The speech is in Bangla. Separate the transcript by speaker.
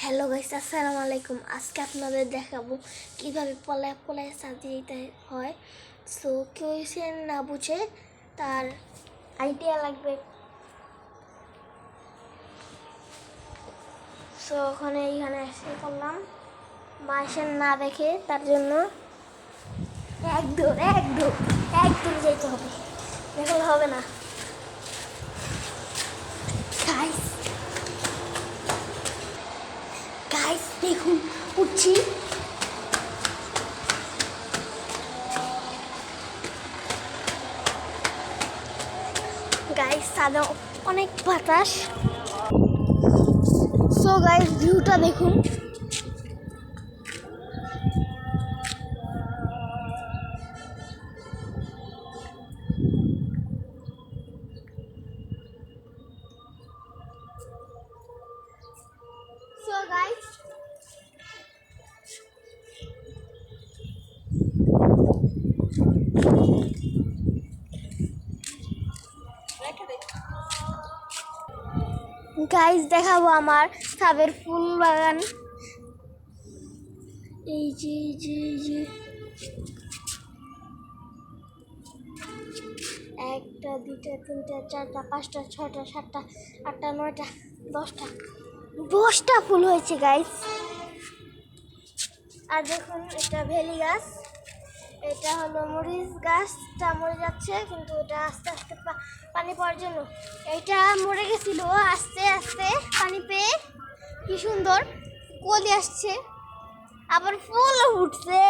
Speaker 1: হ্যালো গাইস, আসসালামু আলাইকুম। আজকে আপনাদের দেখাবো কিভাবে পলায় পলায় সাজিয়ে দিতে হয়। সো কেউ এসে না বুঝে তার আইডিয়া লাগবে। সো এইখানে এসে করলাম, মা এসে না দেখে তার জন্য একদম যেতে হবে, দেখলে হবে না। গাইস দেখুন, উঠছি। গাইস সাদা অনেক বাতাস। সো গাইস ভিউটা দেখুন। সো গাইস দেখাবো আমার ছাদের ফুল বাগান। এই যে একটা, দুইটা, তিনটা, চারটা, পাঁচটা, ছয়টা, সাতটা, আটটা, নয়টা, 10টা ফুল হয়েছে গাইস। আর দেখুন, এটা ভেলি গাছ, এটা হলো মরিচ গাছটা মরে যাচ্ছে, কিন্তু এটা আস্তে আস্তে পানি পাওয়ার জন্য। এটা মরে গেছিল, আস্তে আস্তে পানি পেয়ে কি সুন্দর কলি আসছে, আবার ফুল উঠছে।